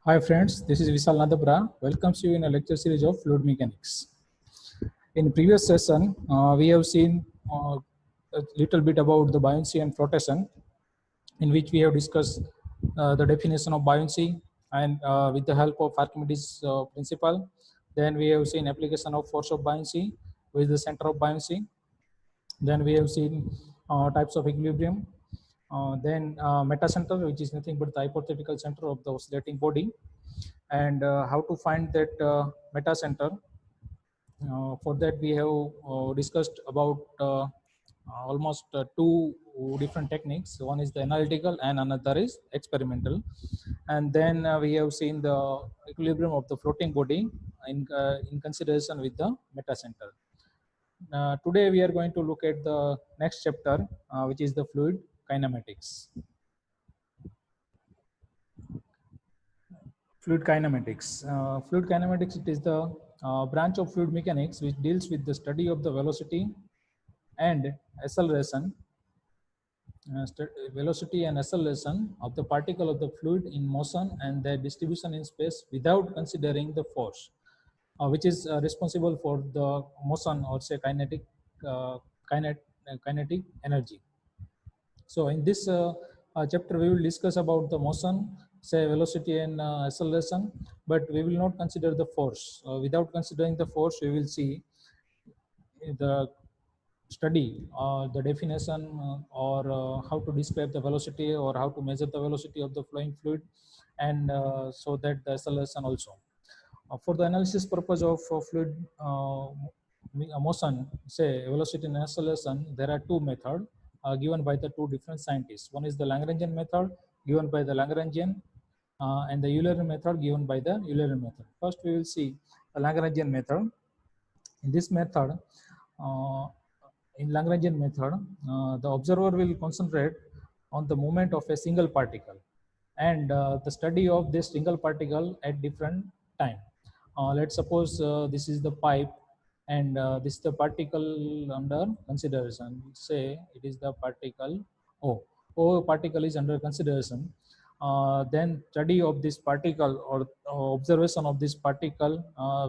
Hi friends, this is Vishal Nadabra. Welcomes you in a lecture series of fluid mechanics. In previous session, we have seen a little bit about the buoyancy and flotation, in which we have discussed the definition of buoyancy and with the help of Archimedes principle. Then we have seen application of force of buoyancy with the center of buoyancy. Then we have seen types of equilibrium. Then metacenter, which is nothing but the hypothetical center of the oscillating body, and how to find that metacenter. For that, we have discussed about almost two different techniques. One is the analytical, and another is experimental. And then we have seen the equilibrium of the floating body in consideration with the metacenter. Today we are going to look at the next chapter, which is the fluid kinematics. Fluid kinematics. Fluid kinematics, it is the branch of fluid mechanics which deals with the study of the velocity and acceleration, velocity and acceleration of the particle of the fluid in motion and their distribution in space without considering the force, which is responsible for the motion, or say kinetic, uh, kinetic energy. So in this chapter, we will discuss about the motion, say velocity and acceleration, but we will not consider the force. Without considering the force, we will see the study, the definition, or how to describe the velocity, or how to measure the velocity of the flowing fluid, and so that the acceleration also. For the analysis purpose of fluid motion, say velocity and acceleration, there are two methods given by the two different scientists. One is the Lagrangian method given by the Lagrangian, and the Eulerian method given by the Eulerian method. First, we will see the Lagrangian method. In this method, uh, in Lagrangian method, the observer will concentrate on the movement of a single particle and the study of this single particle at different time. Let's suppose this is the pipe, and this is the particle under consideration. Say it is the particle O. O particle is under consideration. Then study of this particle, or observation of this particle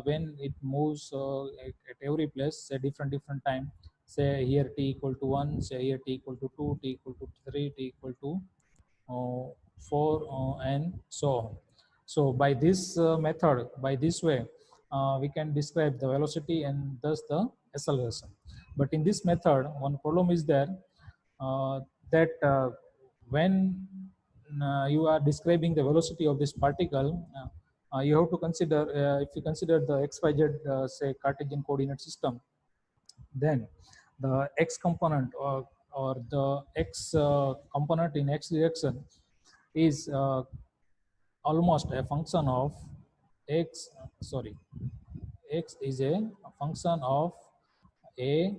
when it moves at every place at different time. Say here t equal to 1, say here t equal to 2, t equal to 3, t equal to 4, and so on. So by this method, by this way, we can describe the velocity and thus the acceleration. But in this method, one problem is there, that when you are describing the velocity of this particle, you have to consider, if you consider the xyz, say Cartesian coordinate system, then the x component, or the x component in x direction is almost a function of x, sorry, x is a function of a,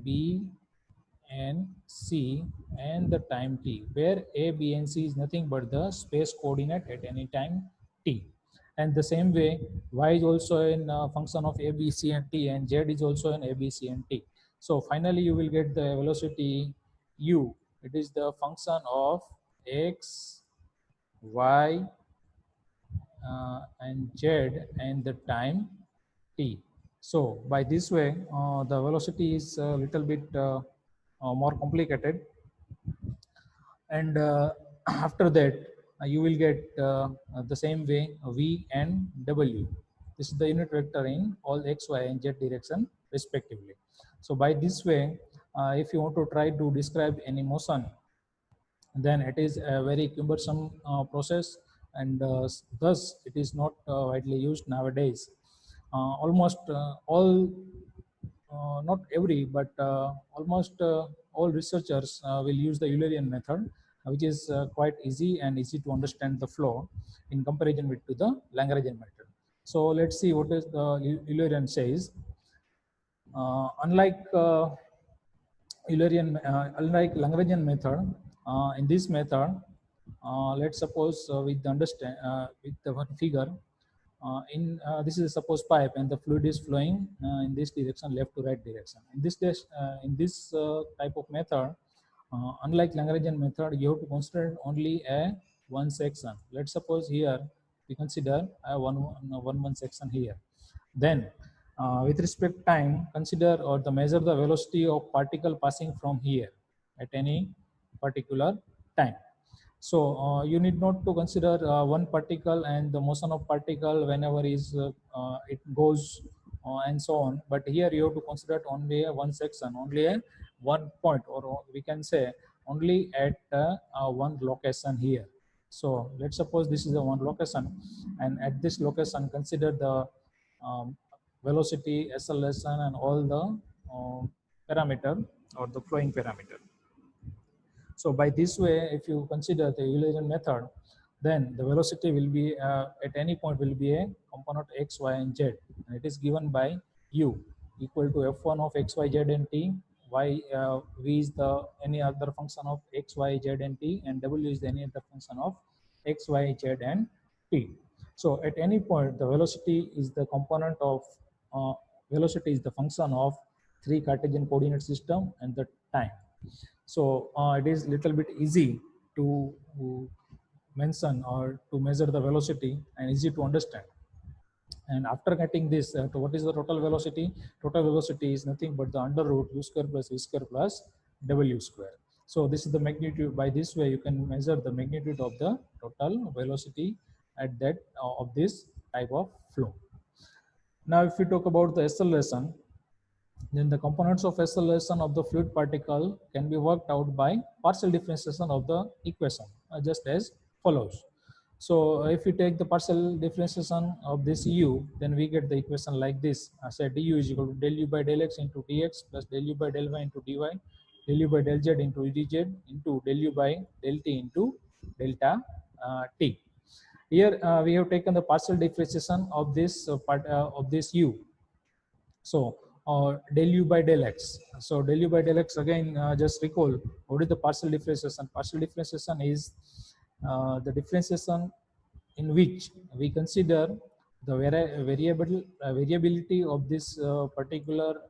b, and c, and the time t, where a, b, and c is nothing but the space coordinate at any time t. And the same way, y is also a function of a, b, c, and t, and z is also an a, b, c, and t. So finally, you will get the velocity u. It is the function of x, y, and z, and the time t. So by this way, the velocity is a little bit more complicated, and after that, you will get the same way v and w. This is the unit vector in all x, y, and z direction respectively. So by this way, if you want to try to describe any motion, then it is a very cumbersome process, and thus it is not widely used nowadays. Almost all, not every, but almost all researchers will use the Eulerian method, which is quite easy and easy to understand the flow in comparison with to the Lagrangian method. So let's see what is the Eulerian says. Unlike unlike Lagrangian method, in this method, let's suppose with the understand with the one figure, in this is suppose pipe, and the fluid is flowing in this direction, left to right direction. In this type of method, unlike Lagrangian method, you have to consider only a one section. Let's suppose here we consider one section here. Then with respect time, consider or the measure the velocity of particle passing from here at any particular time. So you need not to consider one particle and the motion of particle whenever it goes and so on. But here you have to consider only one section, only a one point, or we can say only at one location here. So let's suppose this is the one location, and at this location consider the velocity, acceleration, and all the parameter or the flowing parameter. So by this way, if you consider the Eulerian method, then the velocity will be at any point will be a component x, y, and z, and it is given by u equal to f1 of x, y, z, and t. Y v is the any other function of x, y, z, and t, and w is the any other function of x, y, z, and t. So at any point, the velocity is the component of velocity is the function of three Cartesian coordinate system and the time. So it is little bit easy to mention or to measure the velocity and easy to understand. And after getting this, to what is the total velocity? Total velocity is nothing but the under root u square plus v square plus w square. So this is the magnitude. By this way, you can measure the magnitude of the total velocity at that of this type of flow. Now, if we talk about the acceleration, then the components of acceleration of the fluid particle can be worked out by partial differentiation of the equation, just as follows. So if we take the partial differentiation of this u, then we get the equation like this. I said du is equal to del u by del x into dx plus del u by del y into dy, del u by del z into dz into del u by del t into delta t. Here we have taken the partial differentiation of this part of this u. So del u by del x. So del u by del x, again, just recall what is the partial differentiation. Partial differentiation is the differentiation in which we consider the variability of this particular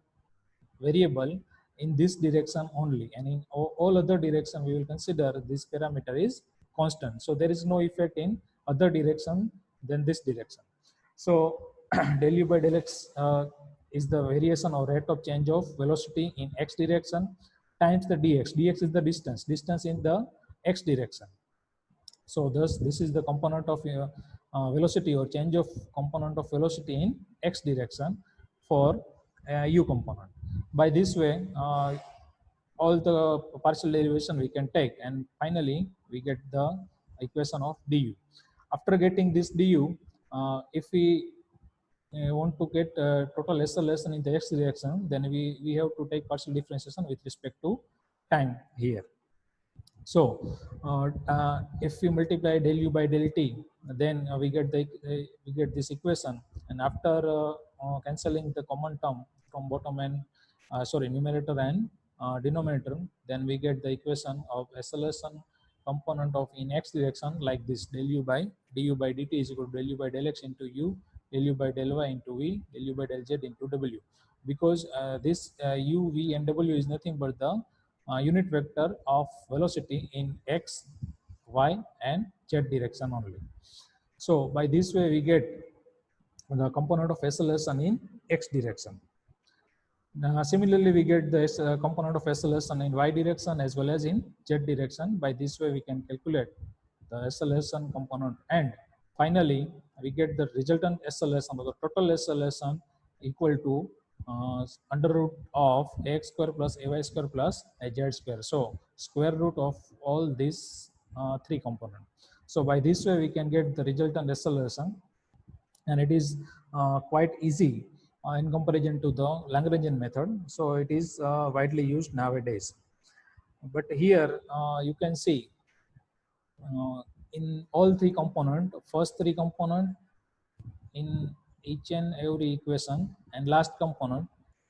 variable in this direction only, and in all other direction we will consider this parameter is constant. So there is no effect in other direction than this direction. So del u by del x is the variation or rate of change of velocity in x direction times the dx. Dx is the distance in the x direction. So thus this is the component of velocity or change of component of velocity in x direction for u component. By this way, all the partial derivation we can take, and finally we get the equation of du. After getting this du, if we want to get total acceleration in the x direction, then we have to take partial differentiation with respect to time here. So if we multiply del u by del t, then we get this equation, and after cancelling the common term from bottom and numerator and denominator, then we get the equation of acceleration component of in x direction like this: del u by du by dt is equal to del u by del x into u, del u by del y into v, del u by del z into w. Because this u, v, and w is nothing but the unit vector of velocity in x, y, and z direction only. So by this way we get the component of acceleration in x direction. Similarly, we get the component of acceleration in y direction as well as in z direction. By this way we can calculate the acceleration component, and finally we get the resultant acceleration or the total acceleration equal to under root of ax square plus ay square plus az square. So square root of all these three components. So by this way we can get the resultant acceleration, and it is quite easy in comparison to the Lagrangian method. So it is widely used nowadays. But here you can see in all three components, first three components in each and every equation and last component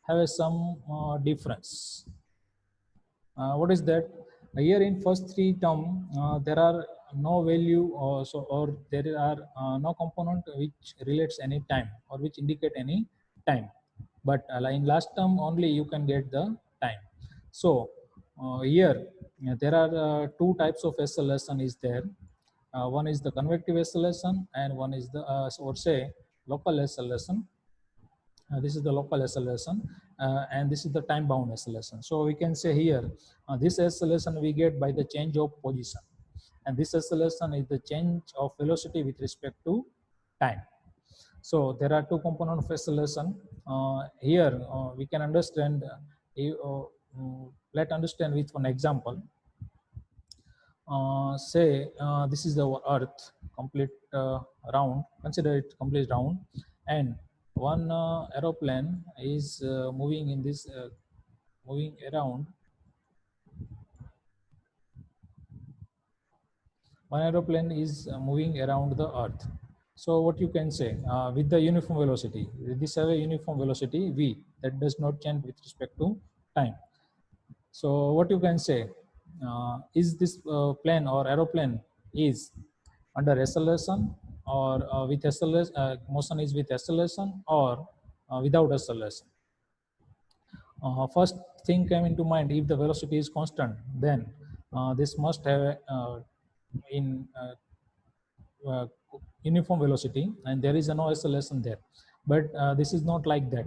have some difference. What is that? Here in first three term there are no value or there are no component which relates any time or which indicate any time, but in last term only you can get the time. So here there are two types of acceleration is there. One is the convective acceleration and one is the or say local acceleration. This is the local acceleration, and this is the time bound acceleration. So we can say here this acceleration we get by the change of position, and this acceleration is the change of velocity with respect to time. So there are two components of acceleration. Here we can understand. Let's understand with one example. Say this is the Earth, complete round. Consider it complete round, and one aeroplane is moving in this moving around. One aeroplane is moving around the Earth. So what you can say with the uniform velocity, this have a uniform velocity v that does not change with respect to time. So what you can say is this plane or aeroplane is under acceleration or with acceleration, motion is with acceleration or without acceleration. First thing came into mind, if the velocity is constant, then this must have in uniform velocity and there is no acceleration there. But this is not like that,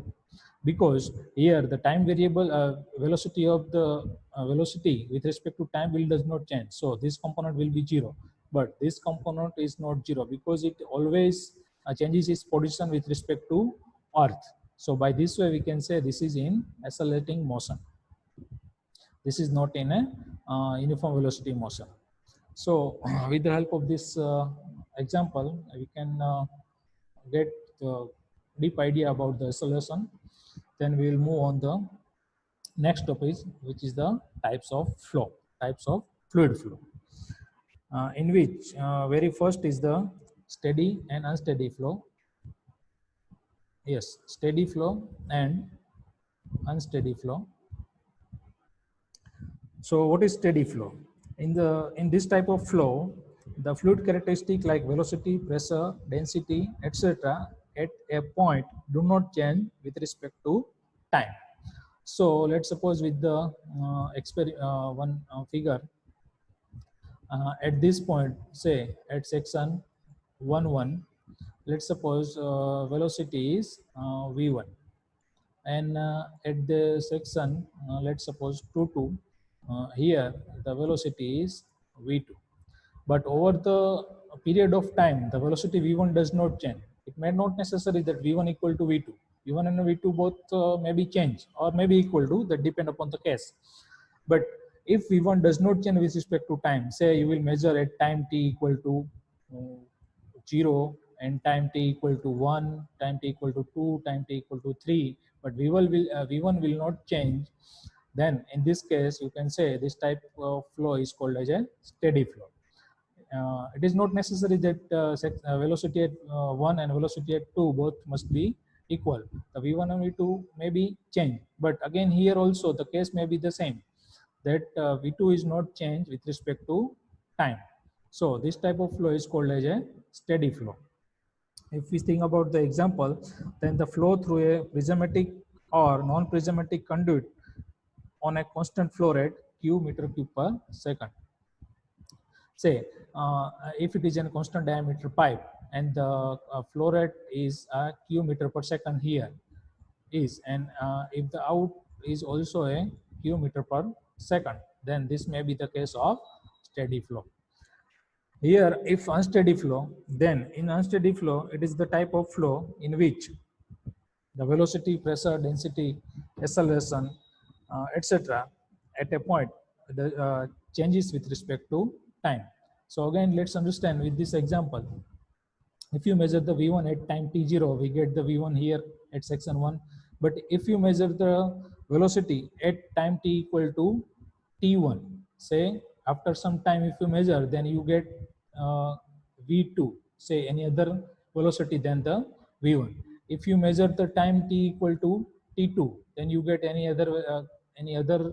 because here the time variable velocity of the velocity with respect to time will does not change. So this component will be 0, but this component is not 0 because it always changes its position with respect to Earth. So by this way we can say this is in accelerating motion. This is not in a uniform velocity motion. So with the help of this example, we can get the deep idea about the acceleration. Then we will move on the next topic, which is the types of flow, types of fluid flow, in which very first is the steady and unsteady flow. Yes, steady flow and unsteady flow. So what is steady flow? In this type of flow, the fluid characteristic like velocity, pressure, density, etc. at a point do not change with respect to time. So let's suppose with the one figure at this point, say at section 1, let's suppose velocity is v1, and at the section let's suppose 2, here the velocity is v2. But over the period of time, the velocity v1 does not change. It may not necessary that v1 equal to v2. v1 and v2 both may be change or may be equal to, that depend upon the case. But if v1 does not change with respect to time, say you will measure at time t equal to 0 and time t equal to 1, time t equal to 2, time t equal to 3, but v1 will not change, then in this case you can say this type of flow is called as a steady flow. It is not necessary that velocity at 1 and velocity at 2 both must be equal. The v1 and v2 may be changed, but again here also the case may be the same, that v2 is not changed with respect to time. So this type of flow is called as a steady flow. If we think about the example, then the flow through a prismatic or non-prismatic conduit on a constant flow rate q meter cube per second. Say if it is a constant diameter pipe and the flow rate is q meter per second here is, and if the out is also a q meter per second, then this may be the case of steady flow. Here if unsteady flow, then in unsteady flow it is the type of flow in which the velocity, pressure, density, acceleration, etc. at a point the changes with respect to time. So again, let's understand with this example. If you measure the v1 at time t0, we get the v1 here at section 1. But if you measure the velocity at time t equal to t1, say after some time if you measure, then you get v2, say any other velocity than the v1. If you measure the time t equal to t2, then you get any other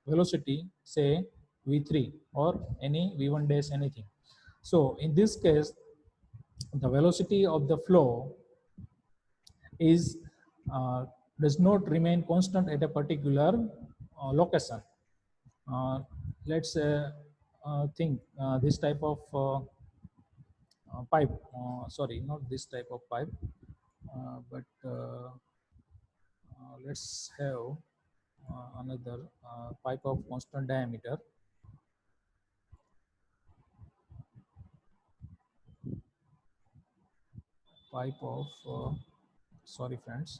velocity, say v3 or any v1 dash anything. So in this case, the velocity of the flow is does not remain constant at a particular location. Let's think this type of pipe, sorry, not this type of pipe, but let's have another pipe of constant diameter. Pipe of sorry friends,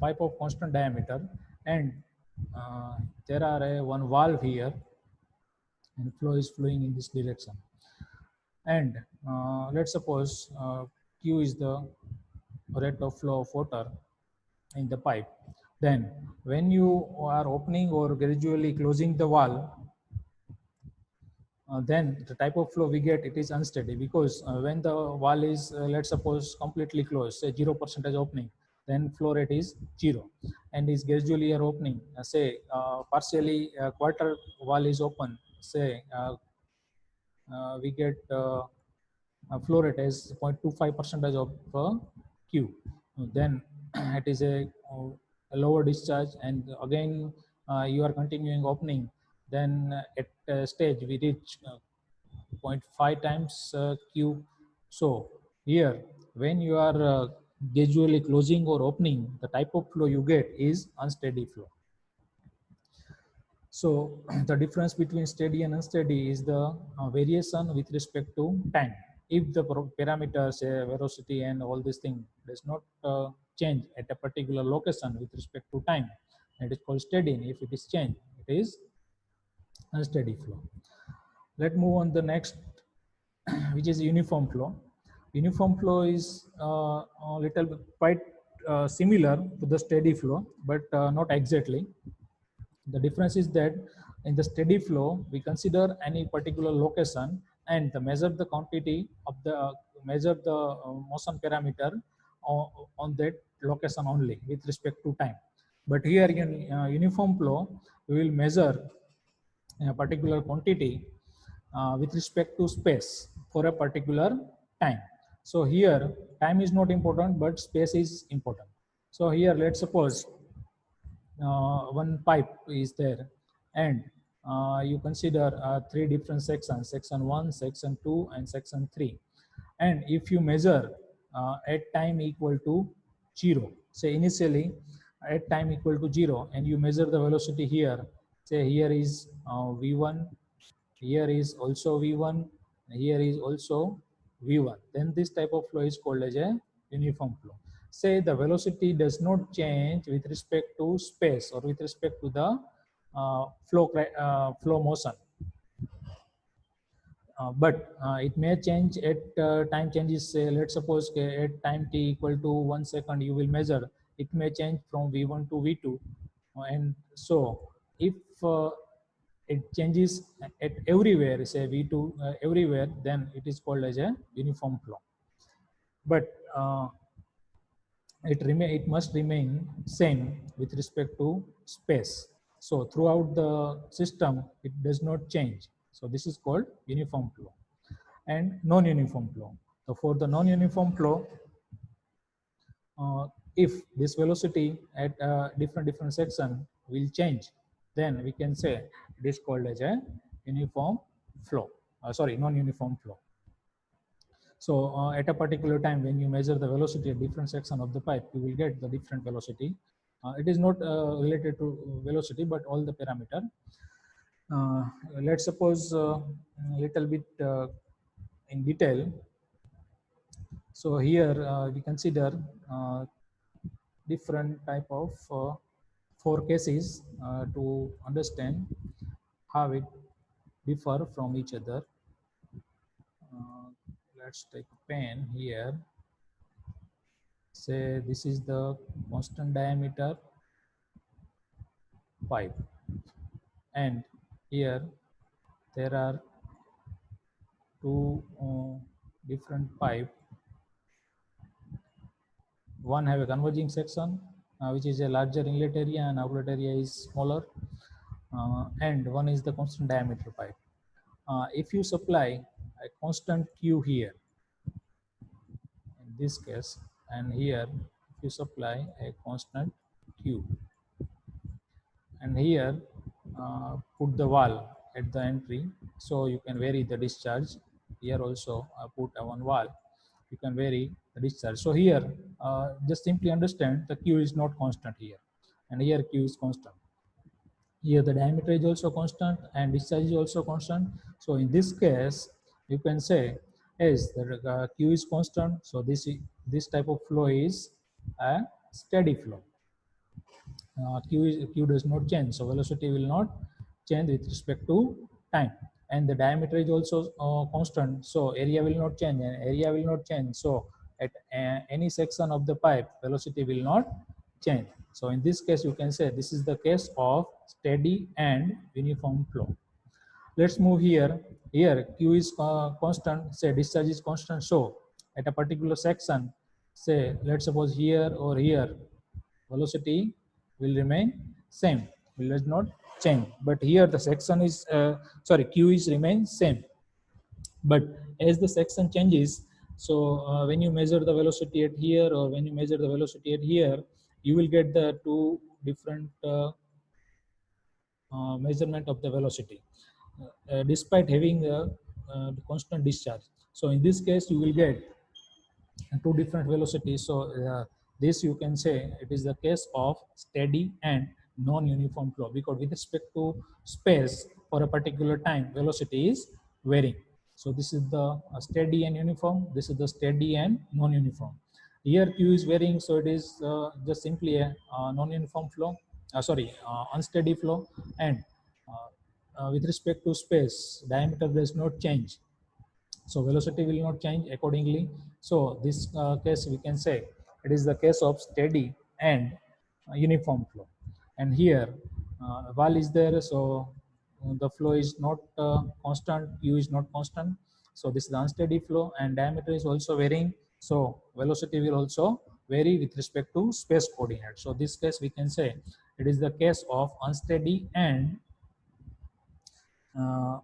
pipe of constant diameter, and there are one valve here, and flow is flowing in this direction. And let's suppose Q is the rate of flow of water in the pipe. Then when you are opening or gradually closing the valve, then the type of flow we get, it is unsteady, because when the wall is let's suppose completely closed, say 0% opening, then flow rate is 0. And is gradually are opening, say partially quarter wall is open, say we get flow rate as 0.25% of Q. Then it is a lower discharge, and again you are continuing opening. Then at stage we reach 0.5 times Q. So here, when you are gradually closing or opening, the type of flow you get is unsteady flow. So the difference between steady and unsteady is the variation with respect to time. If the parameters, velocity and all this thing does not change at a particular location with respect to time, it is called steady. And if it is changed, it is unsteady flow. Let's move on the next, which is uniform flow. Uniform flow is a little bit quite similar to the steady flow, but not exactly. The difference is that in the steady flow, we consider any particular location and measure the quantity of the measure the motion parameter on that location only with respect to time. But here in uniform flow, we will measure a particular quantity with respect to space for a particular time. So here time is not important, but space is important. So here let's suppose one pipe is there, and you consider three different sections: section 1, section 2 and section 3. And if you measure at time equal to 0, say initially at time equal to 0, and you measure the velocity here, say here is v1, here is also v1, here is also v1, then this type of flow is called as a uniform flow. Say the velocity does not change with respect to space or with respect to the flow motion, but it may change at time changes. Say let's suppose at time t equal to 1 second you will measure, it may change from v1 to v2, and so if it changes at everywhere, say v2 everywhere, then it is called as a uniform flow. But it must remain same with respect to space. So throughout the system it does not change. So this is called uniform flow. And non-uniform flow. So for the non-uniform flow, if this velocity at different section will change, then we can say it is called as a uniform flow. Sorry, non-uniform flow. So at a particular time, when you measure the velocity at different section of the pipe, you will get the different velocity. It is not related to velocity, but all the parameter. Let's suppose a little bit in detail. So here we consider different type of four cases to understand how it differ from each other. Let's take a pen here. Say this is the constant diameter pipe, and here there are two different pipe. One have a converging section, which is a larger inlet area, and outlet area is smaller, and one is the constant diameter pipe. If you supply a constant Q here, in this case, and here if you supply a constant Q, and here put the valve at the entry, so you can vary the discharge. Here also put one wall, you can vary the discharge. So here just simply understand the Q is not constant here, and here Q is constant. Here the diameter is also constant and discharge is also constant. So in this case, you can say as the Q is constant, so this type of flow is a steady flow. Q does not change, so velocity will not change with respect to time, and the diameter is also constant, so area will not change, and area will not change. So at any section of the pipe, velocity will not change. So in this case, you can say this is the case of steady and uniform flow. Let's move here. Here Q is constant, say discharge is constant. So at a particular section, say let's suppose here or here, velocity will remain same, will not change. But here the section is Q is remain same. But as the section changes, so when you measure the velocity at here or when you measure the velocity at here, you will get the two different measurement of the velocity despite having a constant discharge. So in this case, you will get two different velocities. So this you can say it is the case of steady and non-uniform flow, because with respect to space for a particular time, velocity is varying. So this is the steady and uniform. This is the steady and non-uniform. Here Q is varying, so it is just simply a non-uniform flow. Unsteady flow, and with respect to space, diameter does not change, so velocity will not change accordingly. So this case we can say it is the case of steady and uniform flow. And here wall is there, so the flow is not constant, U is not constant. So this is the unsteady flow, and diameter is also varying, so velocity will also vary with respect to space coordinate. So this case we can say it is the case of unsteady and uh,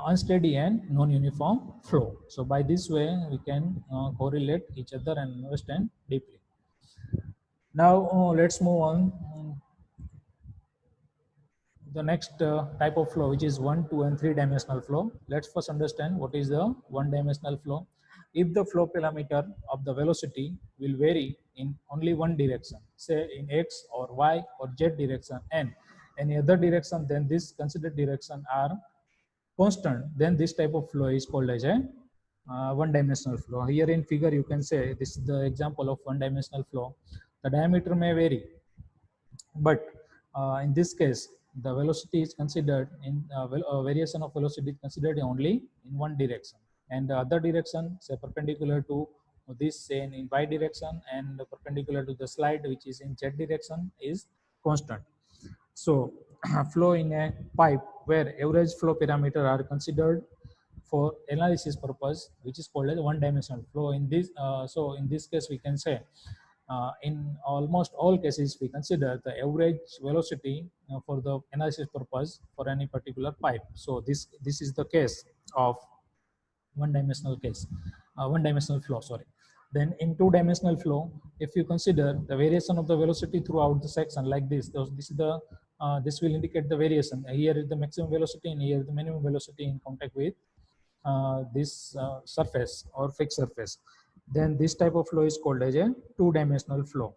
unsteady and non-uniform flow. So by this way, we can correlate each other and understand deeply. Now let's move on. The next type of flow, which is 1, 2, and 3-dimensional flow. Let's first understand what is the one-dimensional flow. If the flow parameter of the velocity will vary in only one direction, say in X or Y or Z direction, and any other direction, then this considered direction are constant, then this type of flow is called as a one-dimensional flow. Here in figure, you can say this is the example of one-dimensional flow. The diameter may vary, but in this case, the velocity is considered in variation of velocity is considered only in one direction, and the other direction, say perpendicular to this, say in Y direction, and perpendicular to the slide, which is in Z direction, is constant. So flow in a pipe where average flow parameter are considered for analysis purpose, which is called as one-dimensional flow. In this, so in this case, we can say in almost all cases we consider the average velocity for the analysis purpose for any particular pipe. So this is the case of one-dimensional flow. Sorry. Then in two-dimensional flow, if you consider the variation of the velocity throughout the section like this, this is the this will indicate the variation. Here is the maximum velocity, and here is the minimum velocity in contact with this surface or fixed surface. Then this type of flow is called as a two-dimensional flow.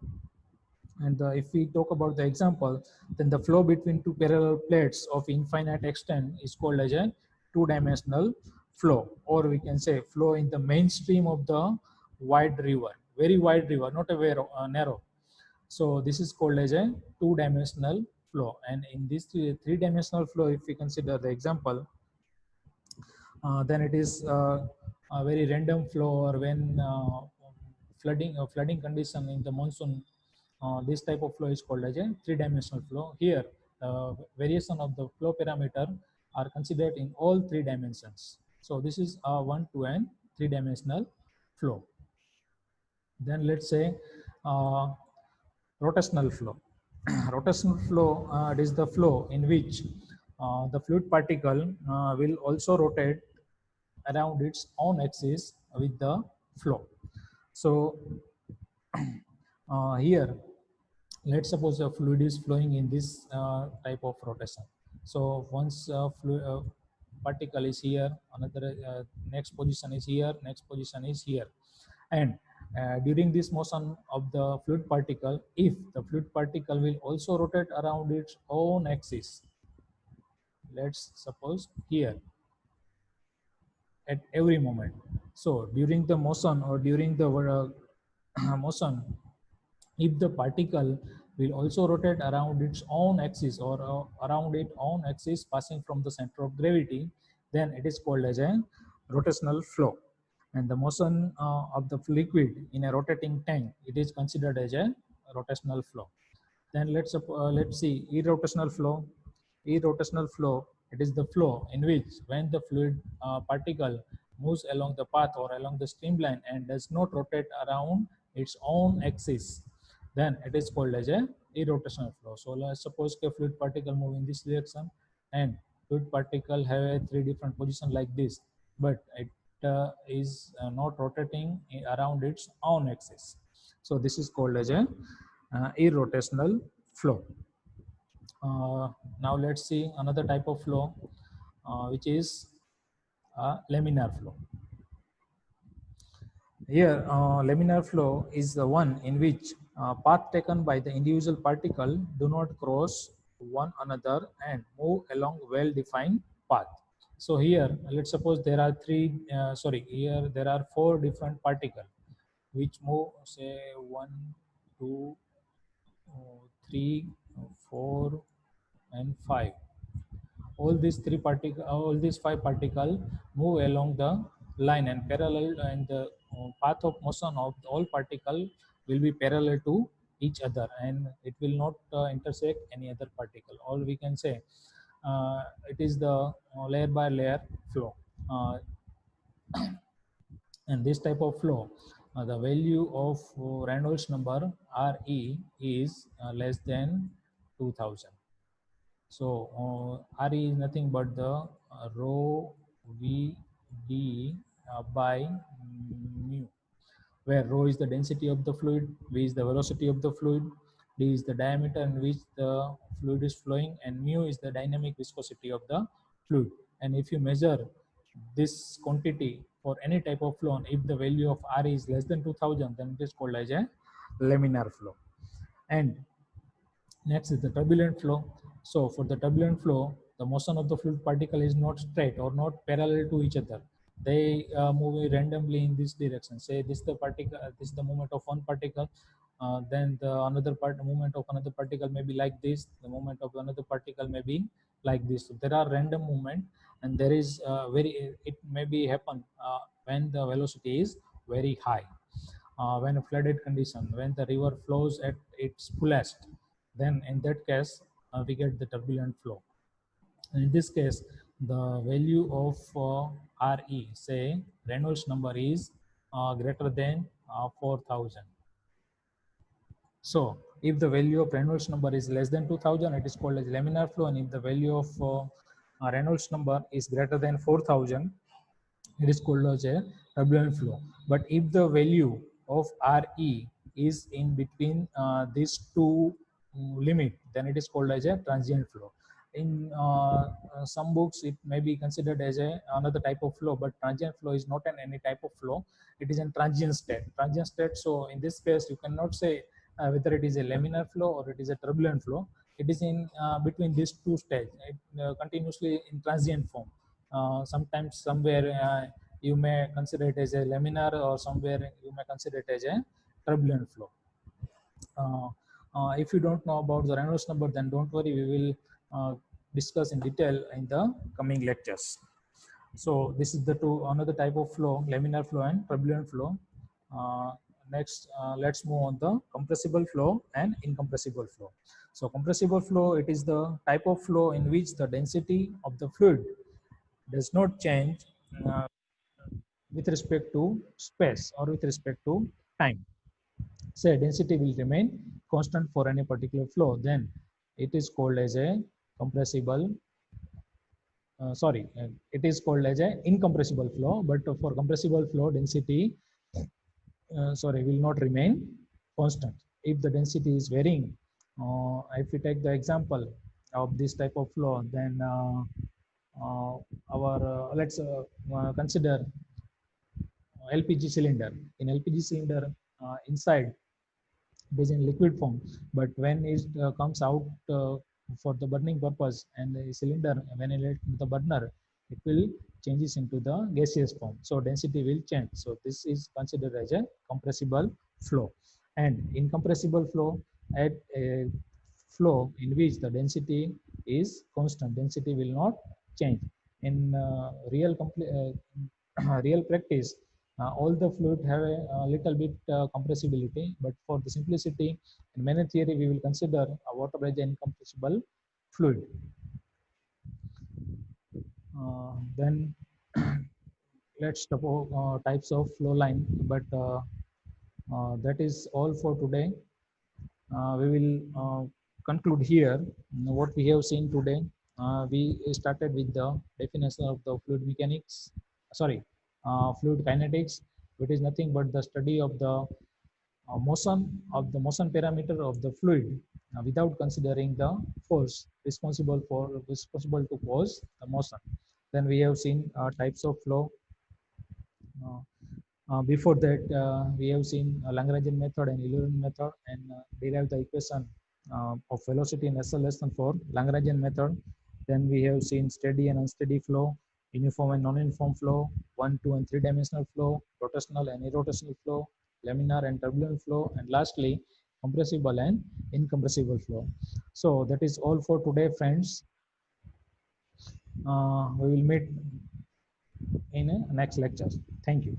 And if we talk about the example, then the flow between two parallel plates of infinite extent is called as a two-dimensional flow, or we can say flow in the mainstream of the wide river, very wide river, not a very narrow. So this is called as a two-dimensional flow. And in this three-dimensional flow, if we consider the example, then it is a very random flow, or when flooding condition in the monsoon, this type of flow is called as a three-dimensional flow. Here, variation of the flow parameter are considered in all three dimensions. So this is a 1, 2, and 3-dimensional flow. Then let's say rotational flow. Rotational flow is the flow in which the fluid particle will also rotate around its own axis with the flow. So here, let's suppose a fluid is flowing in this type of rotation. So once particle is here, another next position is here, next position is here. And during this motion of the fluid particle, if the fluid particle will also rotate around its own axis, let's suppose here, at every moment. So during the motion or during the motion, if the particle will also rotate around its own axis or around its own axis passing from the center of gravity, then it is called as a rotational flow. And the motion of the liquid in a rotating tank, it is considered as a rotational flow. Then let's see irrotational flow. Irrotational flow, it is the flow in which when the fluid particle moves along the path or along the streamline and does not rotate around its own axis, then it is called as a irrotational flow. So let's suppose a fluid particle move in this direction, and fluid particle have a 3 different positions like this, but it is not rotating around its own axis. So this is called as a irrotational flow. Now let's see another type of flow, which is laminar flow. Here, laminar flow is the one in which path taken by the individual particle do not cross one another and move along well-defined path. So here, let's suppose there are here there are 4 different particles which move, say 1, 2, 3, 4, and 5. All these 5 particles move along the line and parallel, and the path of motion of all particles will be parallel to each other, and it will not intersect any other particle. Or we can say it is the layer by layer flow. And this type of flow, the value of Reynolds number Re is less than 2000. So Re is nothing but the rho V d by mu, where rho is the density of the fluid, V is the velocity of the fluid, d is the diameter in which the fluid is flowing, and mu is the dynamic viscosity of the fluid. And if you measure this quantity for any type of flow, and if the value of Re is less than 2000, then it is called as a laminar flow. And next is the turbulent flow. So for the turbulent flow, the motion of the fluid particle is not straight or not parallel to each other. They move randomly in this direction. Say this is the particle, this is the movement of one particle. Then the movement of another particle may be like this. The movement of another particle may be like this. So there are random movement, and there is it may be happen when the velocity is very high. When a flooded condition, when the river flows at its fullest, then in that case we get the turbulent flow. In this case, the value of Re, say Reynolds number is greater than 4000. So if the value of Reynolds number is less than 2000, it is called as laminar flow, and if the value of Reynolds number is greater than 4000, it is called as a turbulent flow. But if the value of Re is in between these two limit, then it is called as a transient flow. In some books, it may be considered as another type of flow, but transient flow is not any type of flow. It is in transient state. Transient state. So in this case, you cannot say whether it is a laminar flow or it is a turbulent flow. It is in between these two states. It continuously in transient form. Sometimes somewhere you may consider it as a laminar, or somewhere you may consider it as a turbulent flow. If you don't know about the Reynolds number, then don't worry, we will discuss in detail in the coming lectures. So this is the another type of flow, laminar flow and turbulent flow. Next, let's move on the compressible flow and incompressible flow. So compressible flow, it is the type of flow in which the density of the fluid does not change with respect to space or with respect to time. Say density will remain constant for any particular flow, then it is called as a compressible it is called as a incompressible flow. But for compressible flow, density will not remain constant. If the density is varying, if we take the example of this type of flow, then our let's consider LPG cylinder. In LPG cylinder, inside it is in liquid form, but when it comes out for the burning purpose, and the cylinder when it is the burner, it will changes into the gaseous form, so density will change. So this is considered as a compressible flow. And incompressible flow, at a flow in which the density is constant, density will not change. In real practice, all the fluid have a little bit compressibility, but for the simplicity, in many theory, we will consider water as an incompressible fluid. Then let's talk about types of flow line, but that is all for today. We will conclude here what we have seen today. We started with the definition of the fluid mechanics, sorry, fluid kinetics, which is nothing but the study of the motion parameter of the fluid without considering the force responsible to cause the motion. Then we have seen types of flow. Uh, Before that, we have seen Lagrangian method and Eulerian method, and derived the equation of velocity in SL less than 4, Lagrangian method. Then we have seen steady and unsteady flow, uniform and non-uniform flow, 1, 2, and 3-dimensional flow, rotational and irrotational flow, laminar and turbulent flow, and lastly, compressible and incompressible flow. So that is all for today, friends. We will meet in a next lecture. Thank you.